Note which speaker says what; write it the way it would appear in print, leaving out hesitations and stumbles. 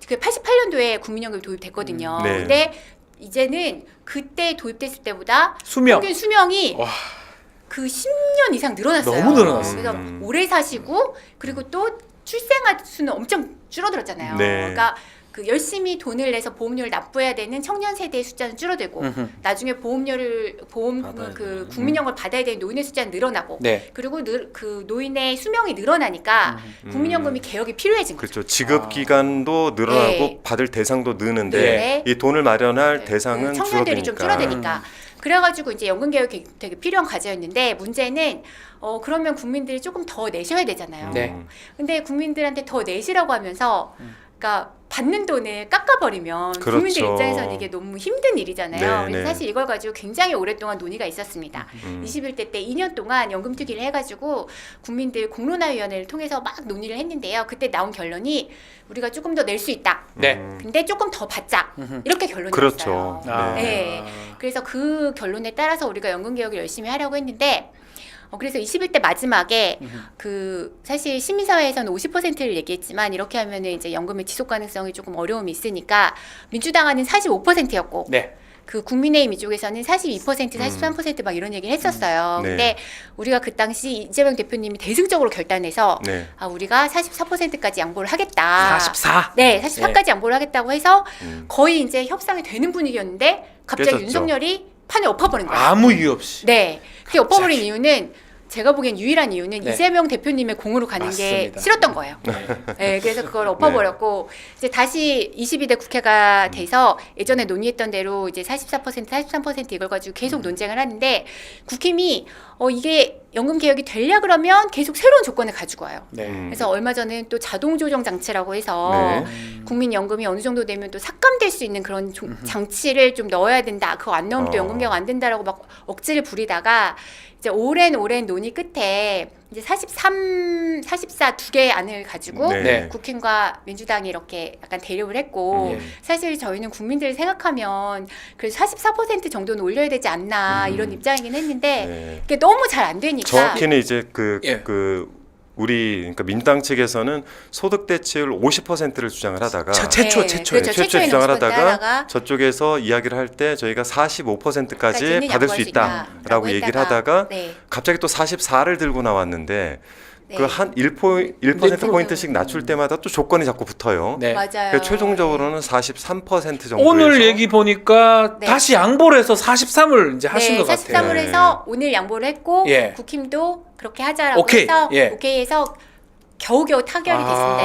Speaker 1: 그 88년도에 국민연금이 도입됐거든요.
Speaker 2: 네.
Speaker 1: 근데 이제는 그때 도입됐을 때보다
Speaker 3: 수명.
Speaker 1: 평균 수명이
Speaker 3: 와.
Speaker 1: 그 10년 이상 늘어났어요.
Speaker 3: 너무 늘어났어요.
Speaker 1: 그래서 오래 사시고 그리고 또 출생아 수는 엄청 줄어들었잖아요.
Speaker 2: 네.
Speaker 1: 그러니까 그 열심히 돈을 내서 보험료를 납부해야 되는 청년 세대의 숫자는 줄어들고 나중에 보험
Speaker 3: 받아야
Speaker 1: 그
Speaker 3: 되는.
Speaker 1: 국민연금을 받아야 되는 노인의 숫자는 늘어나고
Speaker 3: 네.
Speaker 1: 그리고 그 노인의 수명이 늘어나니까 국민연금이 개혁이 필요해진 거죠.
Speaker 2: 그렇죠. 지급 기간도 늘어나고
Speaker 1: 네.
Speaker 2: 받을 대상도 느는데
Speaker 1: 네.
Speaker 2: 이 돈을 마련할
Speaker 1: 네.
Speaker 2: 대상은
Speaker 1: 청년들이 좀
Speaker 2: 줄어드니까.
Speaker 1: 줄어드니까 그래가지고 이제 연금 개혁이 되게 필요한 과제였는데 문제는 그러면 국민들이 조금 더 내셔야 되잖아요.
Speaker 3: 네.
Speaker 1: 근데 국민들한테 더 내시라고 하면서 그러니까 받는 돈을 깎아버리면
Speaker 2: 그렇죠.
Speaker 1: 국민들 입장에서는 이게 너무 힘든 일이잖아요.
Speaker 2: 네,
Speaker 1: 그래서
Speaker 2: 네.
Speaker 1: 사실 이걸 가지고 굉장히 오랫동안 논의가 있었습니다. 21대 때 2년 동안 연금 투기를 해가지고 국민들 공론화위원회를 통해서 막 논의를 했는데요. 그때 나온 결론이 우리가 조금 더 낼 수 있다.
Speaker 3: 네.
Speaker 1: 근데 조금 더 받자. 이렇게 결론이
Speaker 2: 그렇죠.
Speaker 1: 났어요.
Speaker 2: 네.
Speaker 1: 네. 그래서 그 결론에 따라서 우리가 연금 개혁을 열심히 하려고 했는데 그래서 21대 마지막에 그 사실 시민사회에서는 50%를 얘기했지만 이렇게 하면은 이제 연금의 지속 가능성이 조금 어려움이 있으니까 민주당안은 45%였고
Speaker 3: 네.
Speaker 1: 그 국민의힘 이쪽에서는 42%, 43%막 이런 얘기를 했었어요.
Speaker 2: 네.
Speaker 1: 근데 우리가 그 당시 이재명 대표님이 대승적으로 결단해서
Speaker 2: 네.
Speaker 1: 우리가 44%까지 양보를 하겠다.
Speaker 3: 44.
Speaker 1: 네, 44까지 양보를 하겠다고 해서
Speaker 2: 음.
Speaker 1: 거의 이제 협상이 되는 분위기였는데 갑자기
Speaker 2: 깨졌죠.
Speaker 1: 윤석열이 판을 엎어버린 거예요.
Speaker 3: 아무 이유 없이.
Speaker 1: 네. 그게 엎어버린 이유는 제가 보기엔 유일한 이유는
Speaker 3: 네.
Speaker 1: 이재명 대표님의 공으로 가는 게
Speaker 3: 맞습니다.
Speaker 1: 싫었던 거예요. 네, 그래서 그걸 엎어버렸고 이제 다시 22대 국회가 돼서 예전에 논의했던 대로 이제 44%, 43% 이걸 가지고 계속 논쟁을 하는데 국힘이 이게 연금 개혁이 되려 그러면 계속 새로운 조건을 가지고 와요.
Speaker 3: 네.
Speaker 1: 그래서 얼마 전에 또 자동 조정 장치라고 해서
Speaker 2: 네.
Speaker 1: 국민연금이 어느 정도 되면 또 삭감될 수 있는 그런 장치를 좀 넣어야 된다. 그거 안 넣으면 또 연금 개혁 안 된다라고 막 억지를 부리다가 이제 오랜 논의 끝에 이제 44 두 개의 안을 가지고
Speaker 2: 네.
Speaker 1: 국힘과 민주당이 이렇게 약간 대립을 했고 사실 저희는 국민들을 생각하면 그래서 44% 정도는 올려야 되지 않나 이런 입장이긴 했는데
Speaker 2: 네.
Speaker 1: 그게 너무 잘 안 되니까
Speaker 2: 정확히는 이제
Speaker 3: 예.
Speaker 2: 그러니까 민주당 측에서는 소득 대체율 50%를 주장을 하다가
Speaker 3: 최초에.
Speaker 1: 그렇죠.
Speaker 2: 최초에
Speaker 1: 최초에는
Speaker 2: 주장을
Speaker 1: 50%
Speaker 2: 하다가 저쪽에서 이야기를 할 때 저희가 45%까지 받을 수 있다라고 얘기를 하다가
Speaker 1: 네.
Speaker 2: 갑자기 또 44를 들고 나왔는데
Speaker 1: 네.
Speaker 2: 그 한 1%포인트씩 낮출 때마다 또 조건이 자꾸 붙어요.
Speaker 3: 네.
Speaker 1: 맞아요.
Speaker 2: 그러니까 최종적으로는 43% 정도에서
Speaker 3: 오늘 얘기 보니까
Speaker 1: 네.
Speaker 3: 다시 양보를 해서 43을 이제 하신 것 같아요.
Speaker 1: 43을 해서 오늘 양보를 했고
Speaker 3: 예.
Speaker 1: 국힘도 그렇게 하자라고
Speaker 3: 오케이.
Speaker 1: 해서
Speaker 3: 예.
Speaker 1: 오케이 해서 겨우겨우 타결이 됐습니다.